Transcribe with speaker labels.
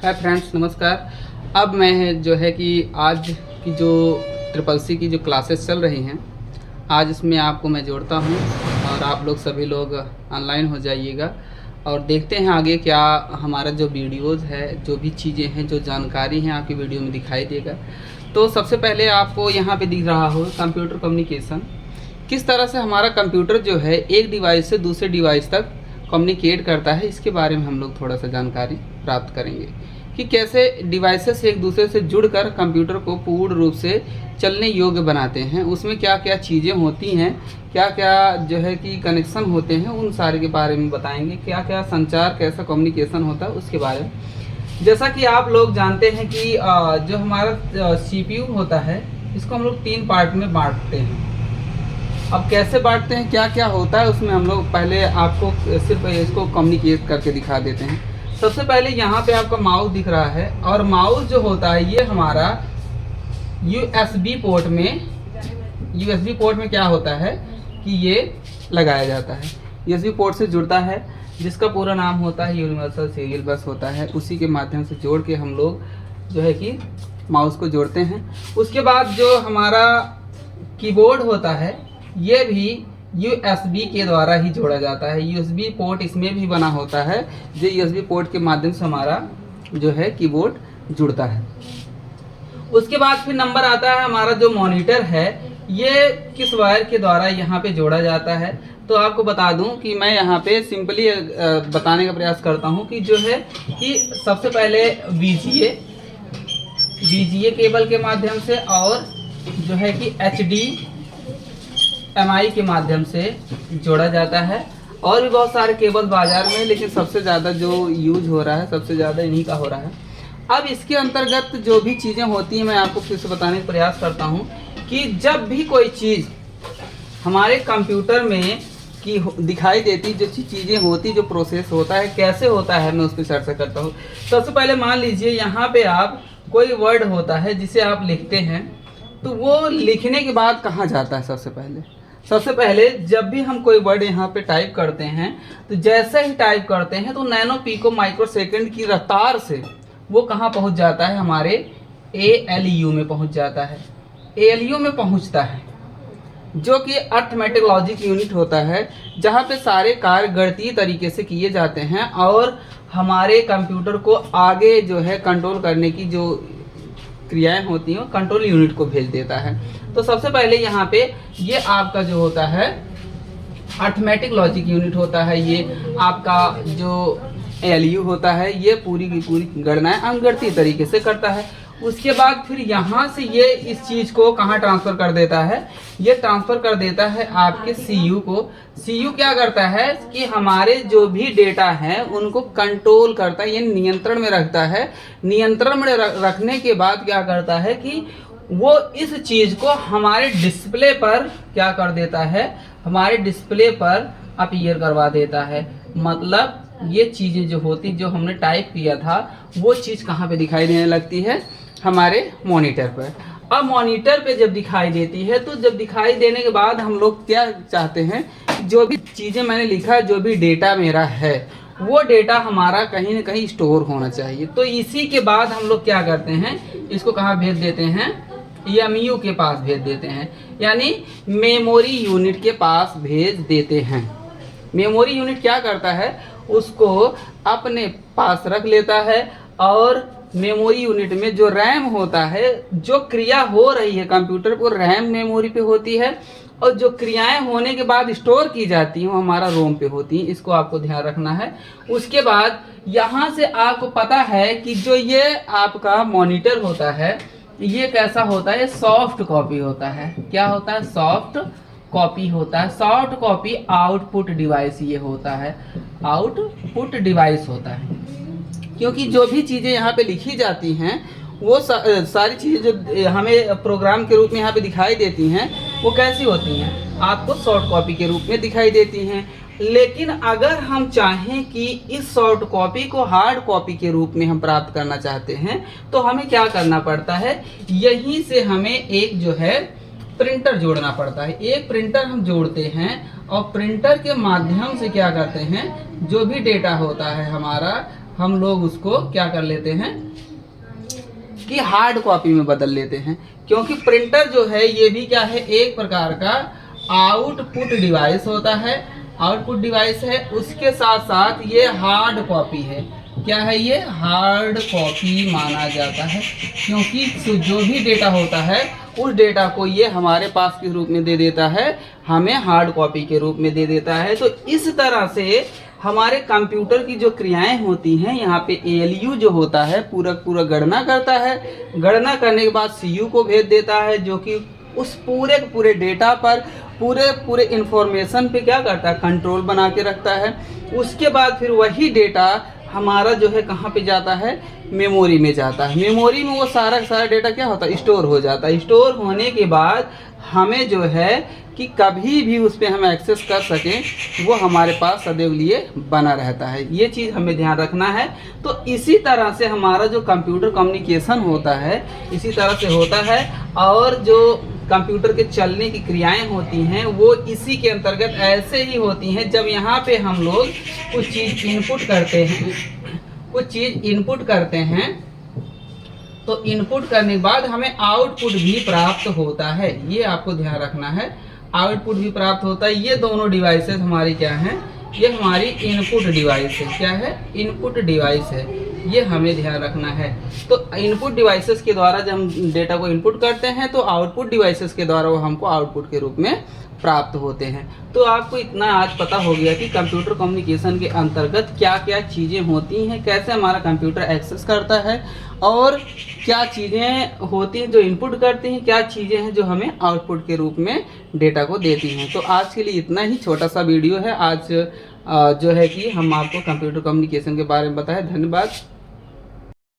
Speaker 1: Hi friends, नमस्कार। अब मैं जो है कि आज की जो CCC की जो क्लासेस चल रही हैं, आज इसमें आपको मैं जोड़ता हूं और आप लोग सभी लोग ऑनलाइन हो जाइएगा और देखते हैं आगे क्या हमारा जो वीडियोज़ है, जो भी चीज़ें हैं, जो जानकारी हैं आपकी वीडियो में दिखाई देगा। तो सबसे पहले आपको यहाँ पे दिख रहा हो कंप्यूटर कम्युनिकेशन, किस तरह से हमारा कंप्यूटर जो है एक डिवाइस से दूसरे डिवाइस तक कम्युनिकेट करता है, इसके बारे में हम लोग थोड़ा सा जानकारी प्राप्त करेंगे कि कैसे डिवाइसेस एक दूसरे से जुड़कर कंप्यूटर को पूर्ण रूप से चलने योग्य बनाते हैं, उसमें क्या क्या चीज़ें होती हैं, क्या क्या जो है कि कनेक्शन होते हैं, उन सारे के बारे में बताएंगे। क्या क्या संचार, कैसा कम्युनिकेशन होता है उसके बारे में। जैसा कि आप लोग जानते हैं कि जो हमारा CPU होता है, इसको हम लोग 3 पार्ट में बांटते हैं। अब कैसे बांटते हैं, क्या क्या होता है उसमें, हम लोग पहले आपको सिर्फ इसको कम्युनिकेट करके दिखा देते हैं। सबसे पहले यहाँ पे आपका माउस दिख रहा है और माउस जो होता है ये हमारा USB पोर्ट में क्या होता है कि ये लगाया जाता है, USB पोर्ट से जुड़ता है, जिसका पूरा नाम होता है यूनिवर्सल सीरियल बस होता है। उसी के माध्यम से जोड़ के हम लोग जो है कि माउस को जोड़ते हैं। उसके बाद जो हमारा कीबोर्ड होता है ये भी USB के द्वारा ही जोड़ा जाता है। USB पोर्ट इसमें भी बना होता है, जो USB पोर्ट के माध्यम से हमारा जो है कीबोर्ड जुड़ता है। उसके बाद फिर नंबर आता है हमारा जो मॉनिटर है, ये किस वायर के द्वारा यहाँ पे जोड़ा जाता है। तो आपको बता दूं कि मैं यहाँ पे सिंपली बताने का प्रयास करता हूँ कि जो है कि सबसे पहले VGA केबल के माध्यम से और जो है कि HDMI के माध्यम से जोड़ा जाता है। और भी बहुत सारे केबल बाजार में, लेकिन सबसे ज़्यादा जो यूज हो रहा है, सबसे ज़्यादा इन्हीं का हो रहा है। अब इसके अंतर्गत जो भी चीज़ें होती हैं, मैं आपको फिर से बताने का प्रयास करता हूँ कि जब भी कोई चीज़ हमारे कंप्यूटर में की दिखाई देती, जो चीज़ें होती, जो प्रोसेस होता है, कैसे होता है, मैं उस पर चर्चा करता हूँ। सबसे पहले मान लीजिए यहाँ पे आप कोई वर्ड होता है जिसे आप लिखते हैं, तो वो लिखने के बाद कहाँ जाता है। सबसे पहले जब भी हम कोई वर्ड यहाँ पे टाइप करते हैं, तो जैसे ही टाइप करते हैं तो नैनो पिको माइक्रो सेकंड की रफ्तार से वो कहाँ पहुँच जाता है, हमारे ALU में पहुँच जाता है। ALU में पहुँचता है, जो कि अर्थमेटिक लॉजिक यूनिट होता है, जहाँ पे सारे कार्य गणितीय तरीके से किए जाते हैं और हमारे कंप्यूटर को आगे जो है कंट्रोल करने की जो क्रियाएं होती हैं, कंट्रोल यूनिट को भेज देता है। तो सबसे पहले यहाँ पे ये आपका जो होता है अर्थमेटिक लॉजिक यूनिट होता है, ये आपका जो ALU होता है, ये पूरी की पूरी गणनाएं अंकगणितीय तरीके से करता है। उसके बाद फिर यहाँ से ये इस चीज़ को कहाँ ट्रांसफ़र कर देता है, ये ट्रांसफ़र कर देता है आपके CU को। CU क्या करता है कि हमारे जो भी डेटा हैं उनको कंट्रोल करता है, ये नियंत्रण में रखता है। नियंत्रण में रखने के बाद क्या करता है कि वो इस चीज़ को हमारे डिस्प्ले पर क्या कर देता है, हमारे डिस्प्ले पर अपीयर करवा देता है। मतलब ये चीज़ें जो होती, जो हमने टाइप किया था, वो चीज़ कहाँ पे दिखाई देने लगती है, हमारे मॉनिटर पर। अब मॉनिटर पे जब दिखाई देती है, तो जब दिखाई देने के बाद हम लोग क्या चाहते हैं, जो भी चीज़ें मैंने लिखा, जो भी डेटा मेरा है, वो डेटा हमारा कहीं ना कहीं स्टोर होना चाहिए। तो इसी के बाद हम लोग क्या करते हैं, इसको कहाँ भेज देते हैं, MU के पास भेज देते हैं, यानी मेमोरी यूनिट के पास भेज देते हैं। मेमोरी यूनिट क्या करता है, उसको अपने पास रख लेता है और मेमोरी यूनिट में जो रैम होता है, जो क्रिया हो रही है कंप्यूटर को, रैम मेमोरी पे होती है, और जो क्रियाएं होने के बाद स्टोर की जाती हैं वो हमारा रोम पे होती हैं। इसको आपको ध्यान रखना है। उसके बाद यहाँ से आपको पता है कि जो ये आपका मॉनिटर होता है, ये कैसा होता है, सॉफ्ट कॉपी होता है। क्या होता है, सॉफ्ट कॉपी होता है। सॉफ्ट कॉपी आउटपुट डिवाइस ये होता है, आउटपुट डिवाइस होता है। क्योंकि जो भी चीज़ें यहाँ पे लिखी जाती हैं, वो सारी चीज़ें जो हमें प्रोग्राम के रूप में यहाँ पे दिखाई देती हैं, वो कैसी होती हैं, आपको सॉफ्ट कॉपी के रूप में दिखाई देती हैं। लेकिन अगर हम चाहें कि इस सॉफ्ट कॉपी को हार्ड कॉपी के रूप में हम प्राप्त करना चाहते हैं, तो हमें क्या करना पड़ता है, यहीं से हमें एक जो है प्रिंटर जोड़ना पड़ता है। एक प्रिंटर हम जोड़ते हैं और प्रिंटर के माध्यम से क्या करते हैं, जो भी डेटा होता है हमारा, हम लोग उसको क्या कर लेते हैं कि हार्ड कॉपी में बदल लेते हैं, क्योंकि प्रिंटर जो है ये भी क्या है, एक प्रकार का आउटपुट डिवाइस होता है, आउटपुट डिवाइस है, उसके साथ साथ ये हार्ड कॉपी है। क्या है ये, हार्ड कॉपी माना जाता है, क्योंकि जो भी डेटा होता है उस डेटा को ये हमारे पास किस रूप में दे देता है, हमें हार्ड कॉपी के रूप में दे देता है। तो इस तरह से हमारे कंप्यूटर की जो क्रियाएं होती हैं, यहाँ पे ALU जो होता है पूरा गणना करता है, गणना करने के बाद CU को भेज देता है, जो कि उस पूरे डेटा पर पूरे इंफॉर्मेशन पे क्या करता है, कंट्रोल बना के रखता है। उसके बाद फिर वही डेटा हमारा जो है कहाँ पे जाता है, मेमोरी में जाता है। मेमोरी में वो सारा डेटा क्या होता है, स्टोर हो जाता है। स्टोर होने के बाद हमें जो है कि कभी भी उस पर हम एक्सेस कर सकें, वो हमारे पास सदैव लिए बना रहता है। ये चीज़ हमें ध्यान रखना है। तो इसी तरह से हमारा जो कंप्यूटर कम्युनिकेशन होता है इसी तरह से होता है, और जो कंप्यूटर के चलने की क्रियाएं होती हैं वो इसी के अंतर्गत ऐसे ही होती हैं। जब यहाँ पे हम लोग कुछ चीज़ इनपुट करते हैं तो इनपुट करने के बाद हमें आउटपुट भी प्राप्त होता है, ये आपको ध्यान रखना है। आउटपुट भी प्राप्त होता है। ये दोनों डिवाइसेस हमारी क्या हैं, ये हमारी इनपुट डिवाइस है। क्या है, इनपुट डिवाइस है, ये हमें ध्यान रखना है। तो इनपुट डिवाइसेस के द्वारा जब हम डेटा को इनपुट करते हैं तो आउटपुट डिवाइसेस के द्वारा वो हमको आउटपुट के रूप में प्राप्त होते हैं। तो आपको इतना आज पता हो गया कि कंप्यूटर कम्युनिकेशन के अंतर्गत क्या क्या चीज़ें होती हैं, कैसे हमारा कंप्यूटर एक्सेस करता है, और क्या चीज़ें होती हैं जो इनपुट करती हैं, क्या चीज़ें हैं जो हमें आउटपुट के रूप में डेटा को देती हैं। तो आज के लिए इतना ही छोटा सा वीडियो है। आज जो है कि हम आपको कंप्यूटर कम्युनिकेशन के बारे में बताएं। धन्यवाद।